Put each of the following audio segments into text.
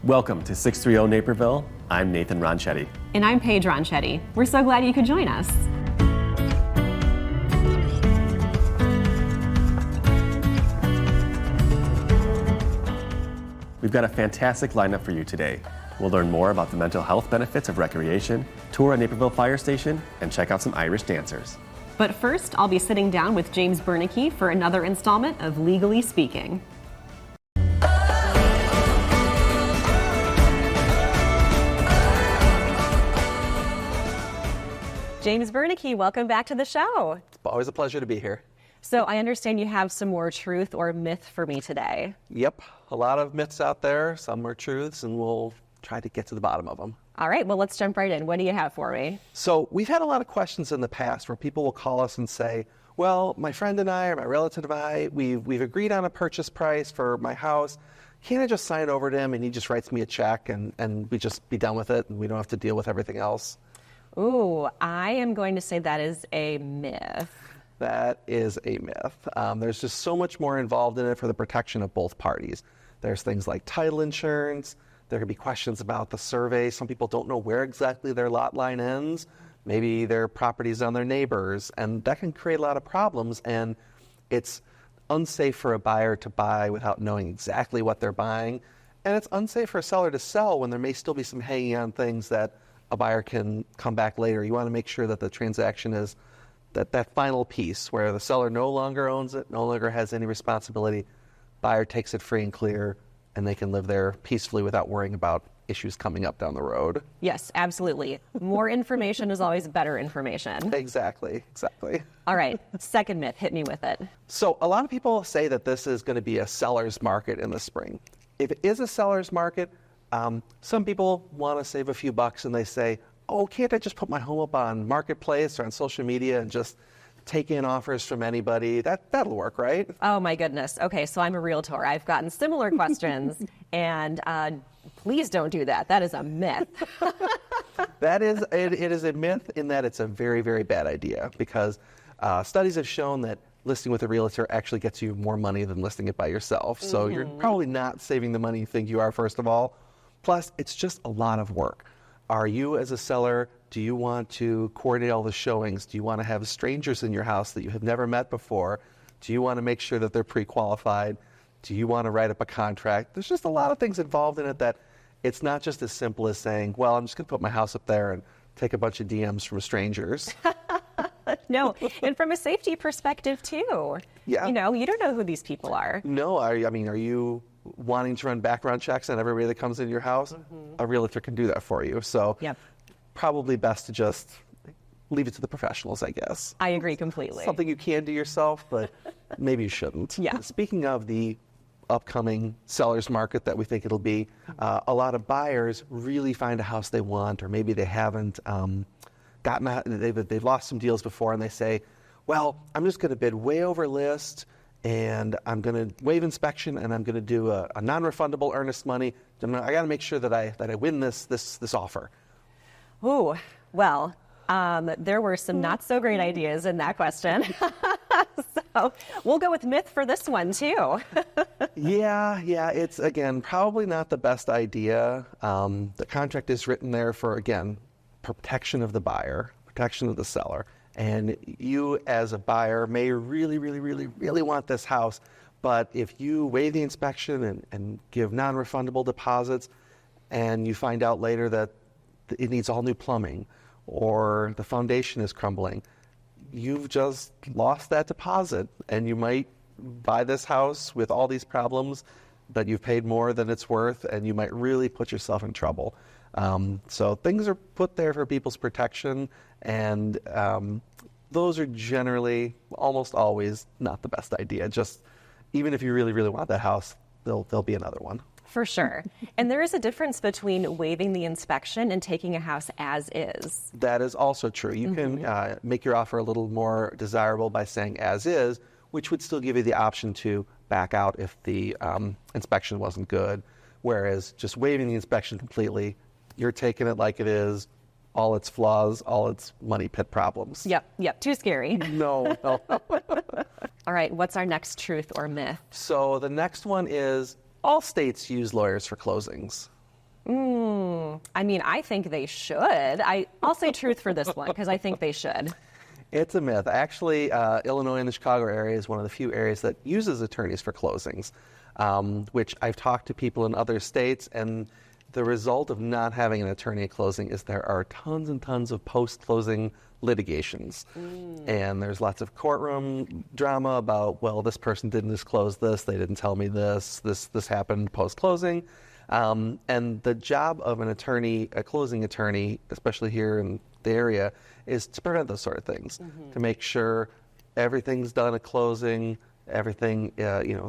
Welcome to 630 Naperville. I'm Nathan Ronchetti. And I'm Paige Ronchetti. We're so glad you could join us. We've got a fantastic lineup for you today. We'll learn more about the mental health benefits of recreation, tour a Naperville Fire Station, and check out some Irish dancers. But first, I'll be sitting down with James Bernicke for another installment of Legally Speaking. James Bernicke, welcome back to the show. It's always a pleasure to be here. So I understand you have some more truth or myth for me today. Yep, a lot of myths out there, some are truths, and we'll try to get to the bottom of them. All right, well, let's jump right in. What do you have for me? So we've had a lot of questions in the past where people will call us and say, well, my friend and I, or my relative and I, we've agreed on a purchase price for my house. Can't I just sign it over to him and he just writes me a check and we just be done with it and we don't have to deal with everything else? Ooh, I am going to say that is a myth. That is a myth. There's just so much more involved in it for the protection of both parties. There's things like title insurance. There could be questions about the survey. Some people don't know where exactly their lot line ends. Maybe their property's on their neighbors, and that can create a lot of problems. And it's unsafe for a buyer to buy without knowing exactly what they're buying. And it's unsafe for a seller to sell when there may still be some hanging on things that a buyer can come back later. You want to make sure that the transaction is that final piece where the seller no longer owns it, no longer has any responsibility. Buyer takes it free and clear, and they can live there peacefully without worrying about issues coming up down the road. Yes, absolutely. More information is always better information. Exactly. All right, second myth, hit me with it. So a lot of people say that this is going to be a seller's market in the spring. If it is a seller's market, some people want to save a few bucks and they say, oh, can't I just put my home up on Marketplace or on social media and just take in offers from anybody? That'll work, right? Oh my goodness. Okay, so I'm a realtor. I've gotten similar questions, and please don't do that. That is a myth. It is a myth in that it's a very, very bad idea because studies have shown that listing with a realtor actually gets you more money than listing it by yourself. So you're probably not saving the money you think you are, first of all. Plus, it's just a lot of work. Are you, as a seller, do you want to coordinate all the showings? Do you want to have strangers in your house that you have never met before? Do you want to make sure that they're pre-qualified? Do you want to write up a contract? There's just a lot of things involved in it that it's not just as simple as saying, well, I'm just going to put my house up there and take a bunch of DMs from strangers. No, and from a safety perspective, too. Yeah. You know, you don't know who these people are. No, are you wanting to run background checks on everybody that comes into your house? A realtor can do that for you. So probably best to just leave it to the professionals, I guess. I agree completely. Something you can do yourself, but maybe you shouldn't. Yeah. Speaking of the upcoming seller's market that we think it'll be, a lot of buyers really find a house they want, or maybe they haven't they've lost some deals before, and they say, well, I'm just going to bid way over list, and I'm going to waive inspection, and I'm going to do a non-refundable earnest money. I got to make sure that I win this offer. Ooh, well, there were some not so great ideas in that question. So we'll go with myth for this one too. Yeah, it's, again, probably not the best idea. The contract is written there for, again, protection of the buyer, protection of the seller. And you, as a buyer, may really, really, really, really want this house, but if you waive the inspection and give non-refundable deposits, and you find out later that it needs all new plumbing, or the foundation is crumbling, you've just lost that deposit, and you might buy this house with all these problems, but you've paid more than it's worth, and you might really put yourself in trouble. So things are put there for people's protection, and those are generally, almost always, not the best idea. Just, even if you really, really want that house, there'll be another one. For sure. And there is a difference between waiving the inspection and taking a house as is. That is also true. You can make your offer a little more desirable by saying as is, which would still give you the option to back out if the inspection wasn't good. Whereas just waiving the inspection completely, you're taking it like it is, all its flaws, all its money pit problems. Yep, too scary. No. All right, what's our next truth or myth? So the next one is all states use lawyers for closings. I mean, I think they should. I'll say truth for this one because I think they should. It's a myth. Actually, Illinois and the Chicago area is one of the few areas that uses attorneys for closings, which I've talked to people in other states, and the result of not having an attorney at closing is there are tons and tons of post-closing litigations. And there's lots of courtroom drama about, well, this person didn't disclose this, they didn't tell me this happened post-closing. And the job of an attorney, a closing attorney, especially here in the area, is to prevent those sort of things, to make sure everything's done at closing, everything,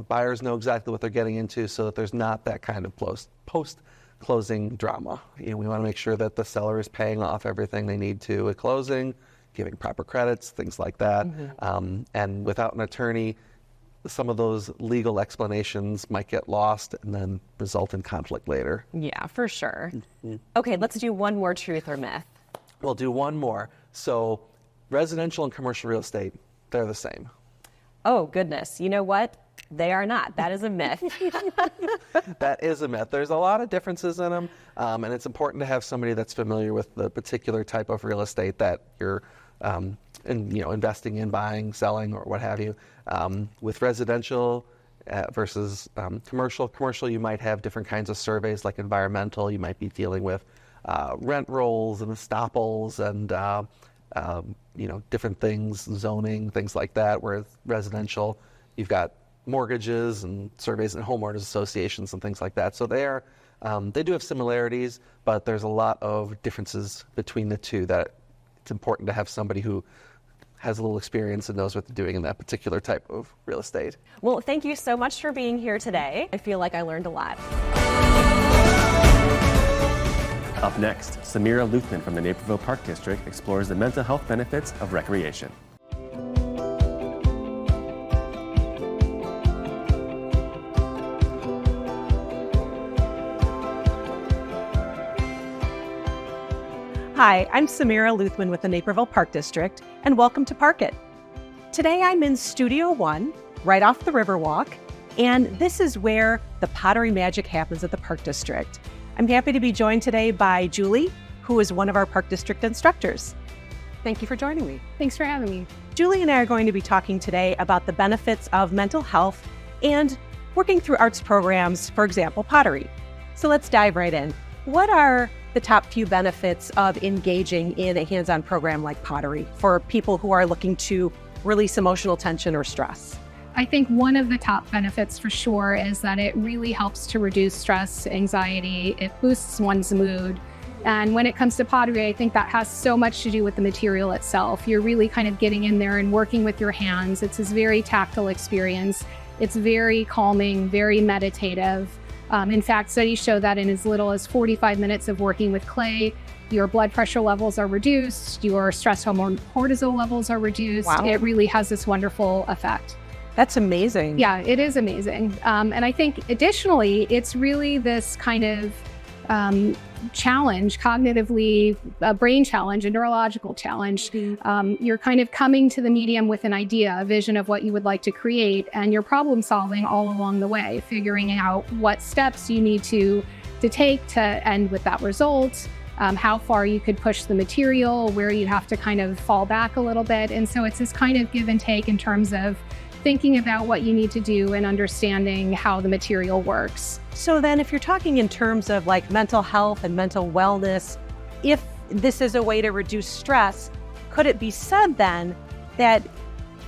buyers know exactly what they're getting into so that there's not that kind of post-closing drama. We want to make sure that the seller is paying off everything they need to at closing, giving proper credits, things like that. And without an attorney, some of those legal explanations might get lost and then result in conflict later. Yeah, for sure. Okay, let's do one more truth or myth. We'll do one more. So residential and commercial real estate, they're the same. Oh, goodness. You know what? They are not. That is a myth. That is a myth. There's a lot of differences in them, and it's important to have somebody that's familiar with the particular type of real estate that you're investing in, buying, selling, or what have you. With residential versus commercial, you might have different kinds of surveys like environmental. You might be dealing with rent rolls and estoppels and different things, zoning, things like that. Whereas residential, you've got mortgages and surveys and homeowners associations and things like that. So they do have similarities, but there's a lot of differences between the two that it's important to have somebody who has a little experience and knows what they're doing in that particular type of real estate. Well, thank you so much for being here today. I feel like I learned a lot. Up next, Samira Luthman from the Naperville Park District explores the mental health benefits of recreation. Hi, I'm Samira Luthman with the Naperville Park District, and welcome to Park It. Today I'm in Studio 1, right off the Riverwalk, and this is where the pottery magic happens at the Park District. I'm happy to be joined today by Julie, who is one of our Park District instructors. Thank you for joining me. Thanks for having me. Julie and I are going to be talking today about the benefits of mental health and working through arts programs, for example, pottery. So let's dive right in. What are the top few benefits of engaging in a hands-on program like pottery for people who are looking to release emotional tension or stress? I think one of the top benefits for sure is that it really helps to reduce stress, anxiety, it boosts one's mood. And when it comes to pottery, I think that has so much to do with the material itself. You're really kind of getting in there and working with your hands. It's this very tactile experience. It's very calming, very meditative. In fact, studies show that in as little as 45 minutes of working with clay, your blood pressure levels are reduced, your stress hormone cortisol levels are reduced. Wow. It really has this wonderful effect. That's amazing. Yeah, it is amazing. And I think additionally, it's really this kind of challenge, cognitively, a brain challenge, a neurological challenge. You're kind of coming to the medium with an idea, a vision of what you would like to create, and you're problem solving all along the way, figuring out what steps you need to take to end with that result, how far you could push the material, where you have to kind of fall back a little bit. And so it's this kind of give and take in terms of thinking about what you need to do and understanding how the material works. So then if you're talking in terms of like mental health and mental wellness, if this is a way to reduce stress, could it be said then that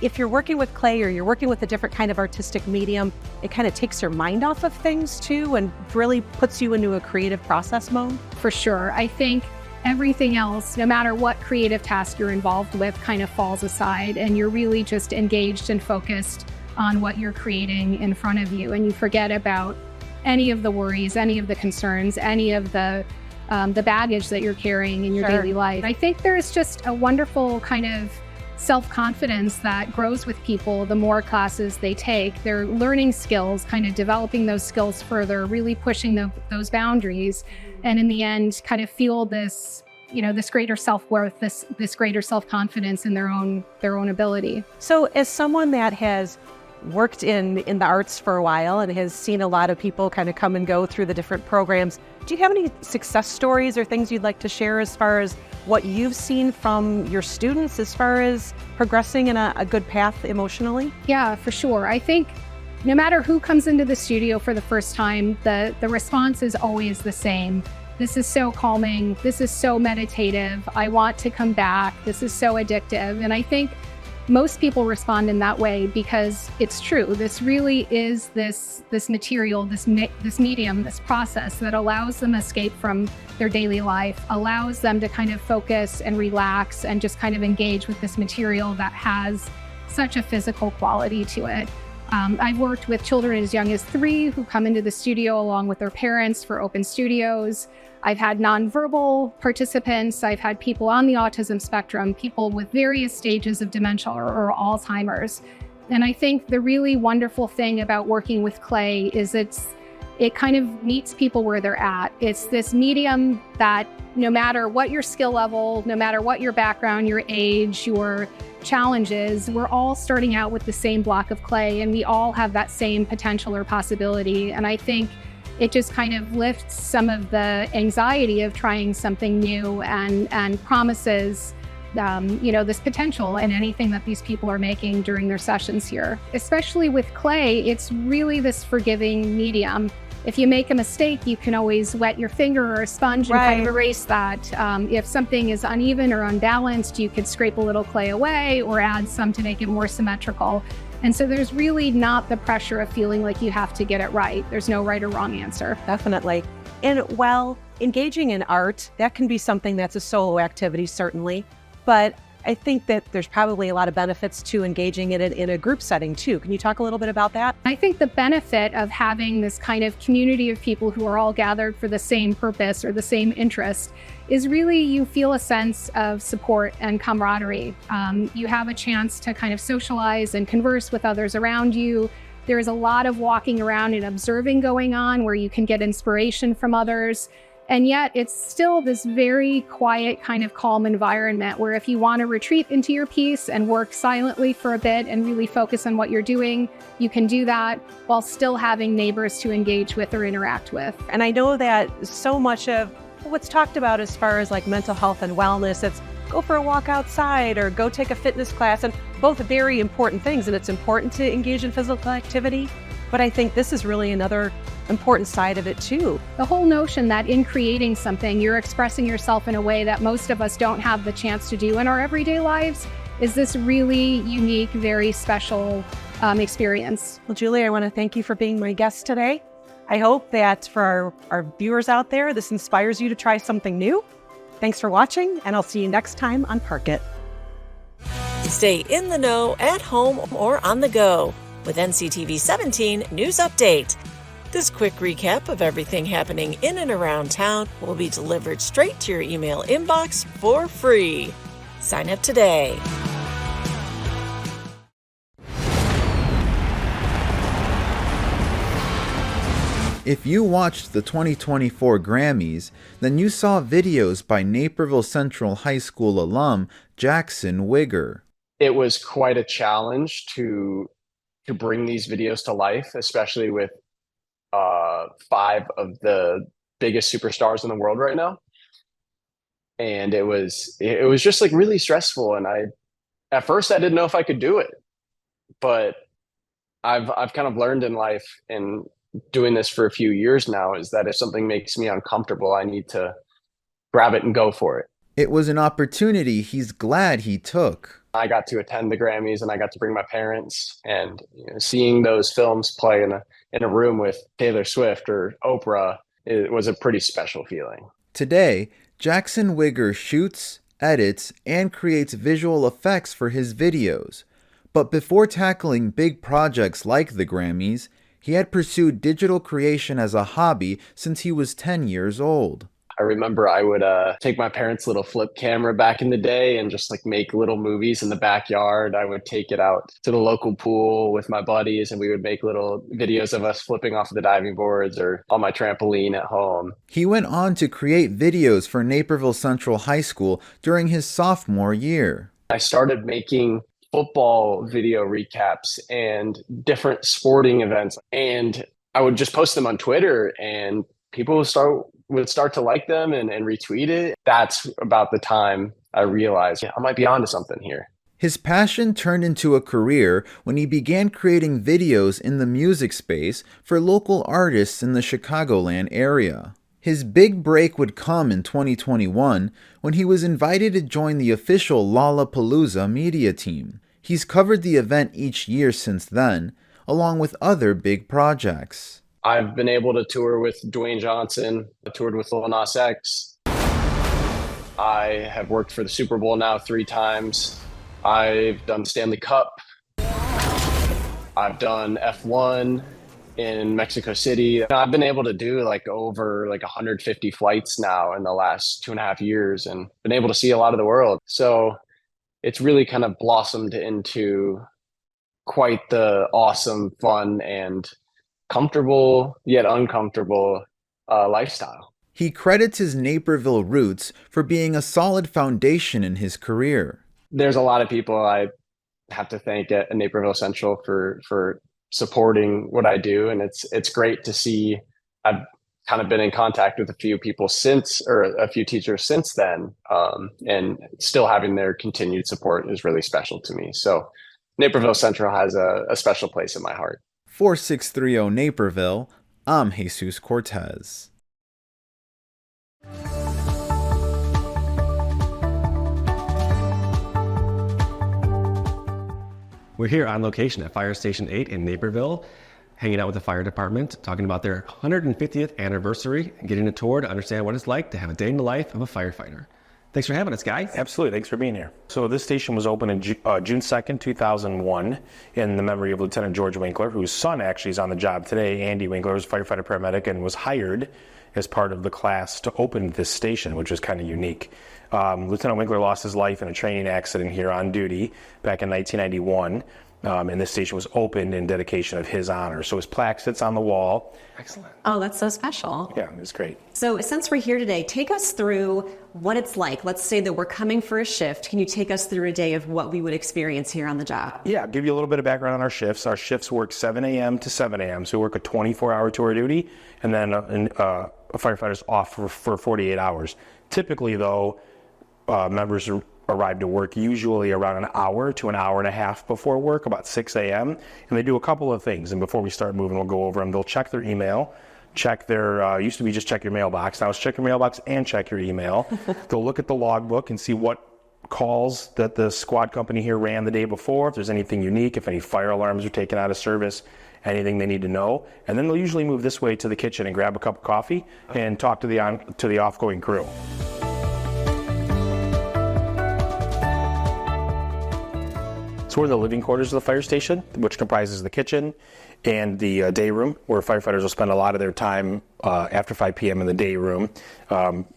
if you're working with clay or you're working with a different kind of artistic medium, it kind of takes your mind off of things too and really puts you into a creative process mode? For sure. I think everything else, no matter what creative task you're involved with, kind of falls aside and you're really just engaged and focused on what you're creating in front of you. And you forget about any of the worries, any of the concerns, any of the baggage that you're carrying in your Sure. daily life. I think there's just a wonderful kind of self-confidence that grows with people the more classes they take. They're learning skills, kind of developing those skills further, really pushing those boundaries, and in the end kind of feel this, this greater self-worth, this greater self-confidence in their own ability. So as someone that has worked in the arts for a while and has seen a lot of people kind of come and go through the different programs. Do you have any success stories or things you'd like to share as far as what you've seen from your students as far as progressing in a good path emotionally? Yeah, for sure. I think no matter who comes into the studio for the first time, the response is always the same. This is so calming. This is so meditative. I want to come back. This is so addictive. And I think most people respond in that way because it's true. This really is this material, this medium, this process that allows them escape from their daily life, allows them to kind of focus and relax and just kind of engage with this material that has such a physical quality to it. I've worked with children as young as 3 who come into the studio along with their parents for open studios. I've had nonverbal participants. I've had people on the autism spectrum, people with various stages of dementia or Alzheimer's. And I think the really wonderful thing about working with clay is it kind of meets people where they're at. It's this medium that no matter what your skill level, no matter what your background, your age, your challenges, we're all starting out with the same block of clay and we all have that same potential or possibility. And I think it just kind of lifts some of the anxiety of trying something new and promises this potential in anything that these people are making during their sessions here. Especially with clay, it's really this forgiving medium. If you make a mistake, you can always wet your finger or a sponge and kind of erase that. If something is uneven or unbalanced, you could scrape a little clay away or add some to make it more symmetrical. And so there's really not the pressure of feeling like you have to get it right. There's no right or wrong answer. Definitely. And while engaging in art, that can be something that's a solo activity, certainly. But I think that there's probably a lot of benefits to engaging in it in a group setting too. Can you talk a little bit about that? I think the benefit of having this kind of community of people who are all gathered for the same purpose or the same interest is really you feel a sense of support and camaraderie. You have a chance to kind of socialize and converse with others around you. There's a lot of walking around and observing going on where you can get inspiration from others. And yet it's still this very quiet, kind of calm environment where if you want to retreat into your piece and work silently for a bit and really focus on what you're doing, you can do that while still having neighbors to engage with or interact with. And I know that so much of what's talked about as far as like mental health and wellness, it's go for a walk outside or go take a fitness class, and both very important things. And it's important to engage in physical activity. But I think this is really another important side of it too. The whole notion that in creating something, you're expressing yourself in a way that most of us don't have the chance to do in our everyday lives is this really unique, very special experience. Well, Julie, I want to thank you for being my guest today. I hope that for our viewers out there, this inspires you to try something new. Thanks for watching, and I'll see you next time on Park It. Stay in the know at home or on the go with NCTV 17 News Update. This quick recap of everything happening in and around town will be delivered straight to your email inbox for free. Sign up today. If you watched the 2024 Grammys, then you saw videos by Naperville Central High School alum Jackson Wigger. It was quite a challenge to bring these videos to life, especially with 5 of the biggest superstars in the world right now. And it was just like really stressful. And at first I didn't know if I could do it, but I've kind of learned in life and doing this for a few years now is that if something makes me uncomfortable, I need to grab it and go for it. It was an opportunity he's glad he took. I got to attend the Grammys and I got to bring my parents, and seeing those films play in a room with Taylor Swift or Oprah, it was a pretty special feeling. Today, Jackson Wigger shoots, edits, and creates visual effects for his videos. But before tackling big projects like the Grammys, he had pursued digital creation as a hobby since he was 10 years old. I remember I would take my parents' little flip camera back in the day and just like make little movies in the backyard. I would take it out to the local pool with my buddies and we would make little videos of us flipping off of the diving boards or on my trampoline at home. He went on to create videos for Naperville Central High School during his sophomore year. I started making football video recaps and different sporting events. And I would just post them on Twitter, and people would start to like them and retweet it. That's about the time I realized, yeah, I might be onto something here. His passion turned into a career when he began creating videos in the music space for local artists in the Chicagoland area. His big break would come in 2021 when he was invited to join the official Lollapalooza media team. He's covered the event each year since then, along with other big projects. I've been able to tour with Dwayne Johnson. I toured with Lil Nas X. I have worked for the Super Bowl now 3 times. I've done Stanley Cup. I've done F1 in Mexico City. I've been able to do over 150 flights now in the last 2.5 years and been able to see a lot of the world. So it's really kind of blossomed into quite the awesome, fun, and comfortable yet uncomfortable lifestyle. He credits his Naperville roots for being a solid foundation in his career. There's a lot of people I have to thank at Naperville Central for supporting what I do. And it's great to see. I've kind of been in contact with a few people a few teachers since then. And still having their continued support is really special to me. So Naperville Central has a special place in my heart. 4630 Naperville, I'm Jesus Cortez. We're here on location at Fire Station 8 in Naperville, hanging out with the fire department, talking about their 150th anniversary and getting a tour to understand what it's like to have a day in the life of a firefighter. Thanks for having us, guys. Absolutely. Thanks for being here. So this station was opened in June 2nd, 2001 in the memory of Lieutenant George Winkler, whose son actually is on the job today. Andy Winkler was a firefighter paramedic and was hired as part of the class to open this station, which was kind of unique. Lieutenant Winkler lost his life in a training accident here on duty back in 1991. And this station was opened in dedication of his honor. So his plaque sits on the wall. Excellent. Oh, that's so special. Yeah, it was great. So since we're here today, take us through what it's like. Let's say that we're coming for a shift. Can you take us through a day of what we would experience here on the job? Yeah, I'll give you a little bit of background on our shifts. Our shifts work 7 a.m. to 7 a.m. So we work a 24-hour tour duty, and then a firefighter's off for 48 hours. Typically, though, members arrive to work usually around an hour to an hour and a half before work, about 6 a.m. And they do a couple of things. And before we start moving, we'll go over them. They'll check their email, check their, used to be just check your mailbox. Now it's check your mailbox and check your email. They'll look at the logbook and see what calls that the squad company here ran the day before, if there's anything unique, if any fire alarms are taken out of service, anything they need to know. And then they'll usually move this way to the kitchen and grab a cup of coffee and talk to the offgoing crew. So we're in the living quarters of the fire station, which comprises the kitchen and the day room, where firefighters will spend a lot of their time after 5 p.m. in the day room.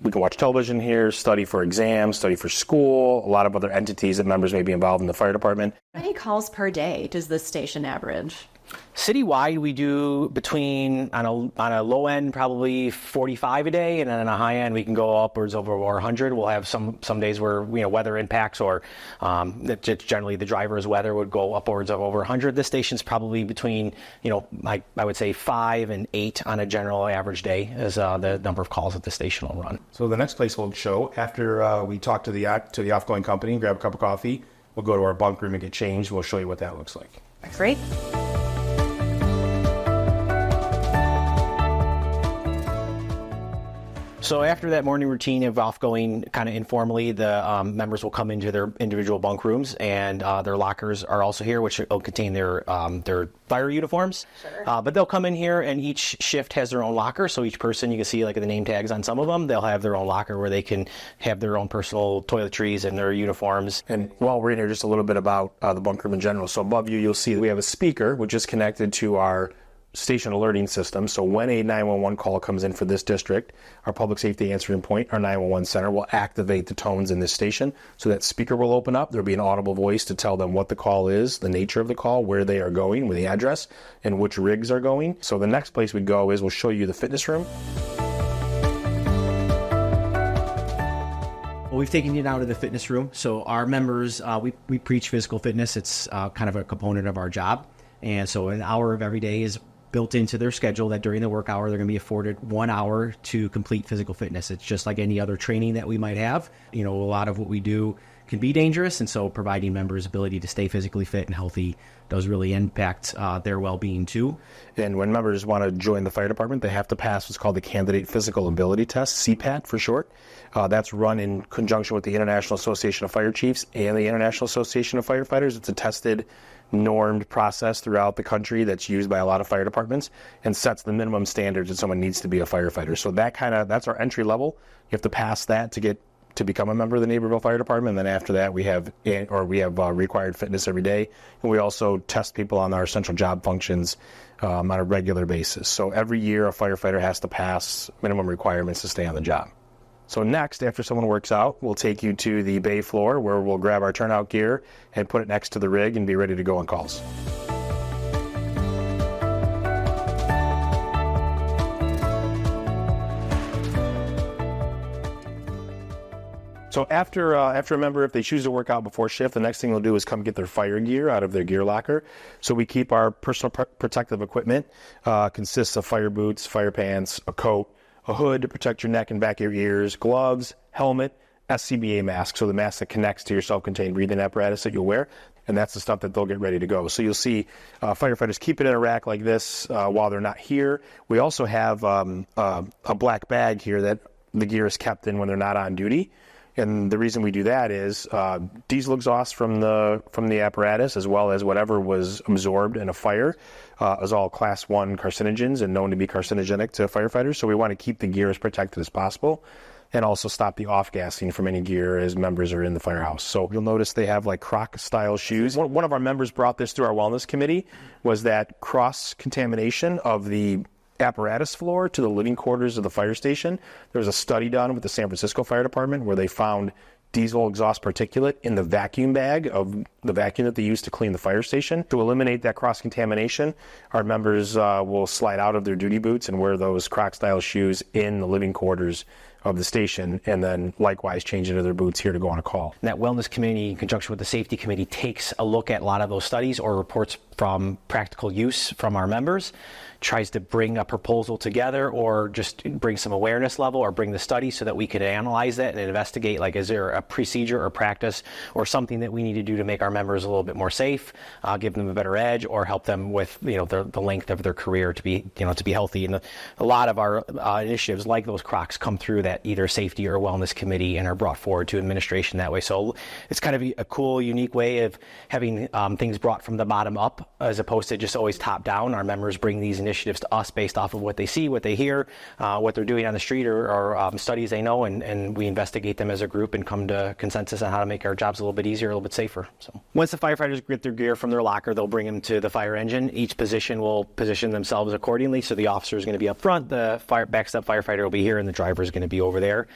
We can watch television here, study for exams, study for school, a lot of other entities that members may be involved in the fire department. How many calls per day does this station average? Citywide, we do between, on a low end, probably 45 a day, and then on a high end, we can go upwards over 100. We'll have some days where weather impacts, or generally the driver's weather would go upwards of over 100. This station's probably between, I would say 5 and 8 on a general average day is the number of calls that the station will run. So the next place we'll show, after we talk to the offgoing company and grab a cup of coffee, we'll go to our bunk room and get changed. We'll show you what that looks like. Great. So after that morning routine of offgoing, kind of informally, the members will come into their individual bunk rooms, and their lockers are also here, which will contain their fire uniforms. Sure. But they'll come in here, and each shift has their own locker. So each person, you can see like the name tags on some of them, they'll have their own locker where they can have their own personal toiletries and their uniforms. And while we're in here, just a little bit about the bunk room in general. So above you, you'll see that we have a speaker, which is connected to our station alerting system. So when a 911 call comes in for this district, our public safety answering point, our 911 center, will activate the tones in this station. So that speaker will open up. There'll be an audible voice to tell them what the call is, the nature of the call, where they are going, with the address, and which rigs are going. So the next place we go is we'll show you the fitness room. Well, we've taken you now to the fitness room. So our members, we preach physical fitness. It's kind of a component of our job. And so an hour of every day is built into their schedule that during the work hour, they're going to be afforded 1 hour to complete physical fitness. It's just like any other training that we might have. You know, a lot of what we do can be dangerous. And so providing members ability to stay physically fit and healthy does really impact their well-being too. And when members want to join the fire department, they have to pass what's called the Candidate Physical Ability Test, CPAT for short. That's run in conjunction with the International Association of Fire Chiefs and the International Association of Firefighters. It's a tested, normed process throughout the country that's used by a lot of fire departments and sets the minimum standards that someone needs to be a firefighter. So that's our entry level. You have to pass that to become a member of the Naperville Fire Department. And then after that, we have required fitness every day. And we also test people on our central job functions on a regular basis. So every year, a firefighter has to pass minimum requirements to stay on the job. So next, after someone works out, we'll take you to the bay floor where we'll grab our turnout gear and put it next to the rig and be ready to go on calls. So after a member, if they choose to work out before shift, the next thing they'll do is come get their fire gear out of their gear locker. So we keep our personal protective equipment, consists of fire boots, fire pants, a coat, a hood to protect your neck and back of your ears, gloves, helmet, SCBA mask, so the mask that connects to your self-contained breathing apparatus that you'll wear, and that's the stuff that they'll get ready to go. So you'll see firefighters keep it in a rack like this while they're not here. We also have a black bag here that the gear is kept in when they're not on duty. And the reason we do that is diesel exhaust from the apparatus, as well as whatever was absorbed in a fire, is all class 1 carcinogens and known to be carcinogenic to firefighters. So we want to keep the gear as protected as possible and also stop the off-gassing from any gear as members are in the firehouse. So you'll notice they have like Croc-style shoes. One of our members brought this to our wellness committee, was that cross-contamination of the apparatus floor to the living quarters of the fire station. There was a study done with the San Francisco Fire Department where they found diesel exhaust particulate in the vacuum bag of the vacuum that they use to clean the fire station. To eliminate that cross-contamination, our members will slide out of their duty boots and wear those Croc-style shoes in the living quarters of the station, and then likewise change into their boots here to go on a call. And that wellness committee, in conjunction with the safety committee, takes a look at a lot of those studies or reports from practical use from our members, tries to bring a proposal together or just bring some awareness level or bring the study so that we could analyze that and investigate, like, is there a procedure or practice or something that we need to do to make our members a little bit more safe, give them a better edge, or help them with, the length of their career to be healthy. And a lot of our initiatives like those Crocs come through that either safety or wellness committee and are brought forward to administration that way. So it's kind of a cool, unique way of having things brought from the bottom up as opposed to just always top down. Our members bring these initiatives to us based off of what they see, what they hear, what they're doing on the street, or studies they know, and we investigate them as a group and come to consensus on how to make our jobs a little bit easier, a little bit safer. So once the firefighters get their gear from their locker, they'll bring them to the fire engine. Each position will position themselves accordingly. So the officer is going to be up front, the backstep firefighter will be here, and the driver is going to be over there.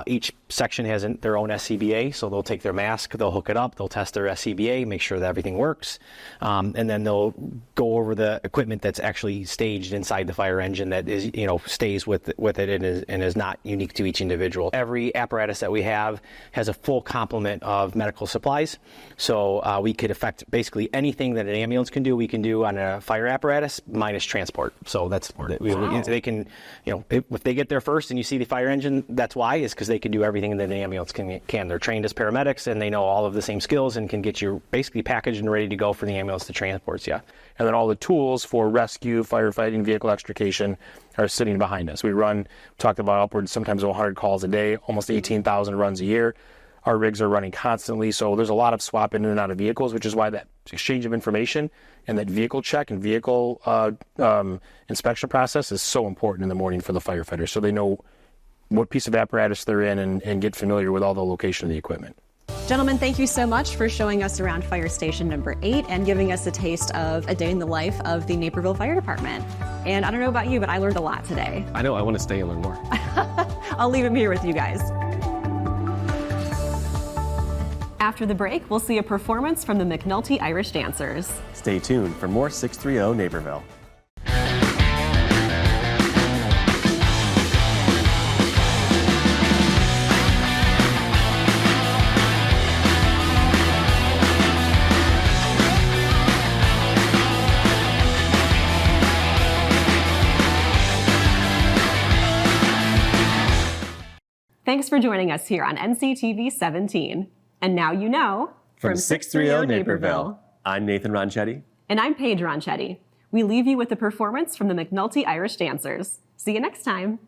Each section has their own SCBA, so they'll take their mask, they'll hook it up, they'll test their SCBA, make sure that everything works, and then they'll go over the equipment that's actually staged inside the fire engine that is, stays with it and is not unique to each individual. Every apparatus that we have has a full complement of medical supplies, so we could affect basically anything that an ambulance can do, we can do on a fire apparatus minus transport. So that's they can, if they get there first and you see the fire engine, that's why, is because they can do everything that an ambulance can. They're trained as paramedics and they know all of the same skills and can get you basically packaged and ready to go for the ambulance to transport you. And then all the tools for rescue, firefighting, vehicle extrication are sitting behind us. We talked about upwards sometimes of 100 calls a day, almost 18,000 runs a year. Our rigs are running constantly, so there's a lot of swap in and out of vehicles, which is why that exchange of information and that vehicle check and vehicle inspection process is so important in the morning for the firefighters, so they know what piece of apparatus they're in and get familiar with all the location of the equipment. Gentlemen, thank you so much for showing us around Fire Station number 8 and giving us a taste of a day in the life of the Naperville Fire Department. And I don't know about you, but I learned a lot today. I know, I want to stay and learn more. I'll leave him here with you guys. After the break, we'll see a performance from the McNulty Irish Dancers. Stay tuned for more 630 Naperville. Thanks for joining us here on NCTV 17. And now you know, From 630 Naperville, I'm Nathan Ronchetti. And I'm Paige Ronchetti. We leave you with a performance from the McNulty Irish Dancers. See you next time.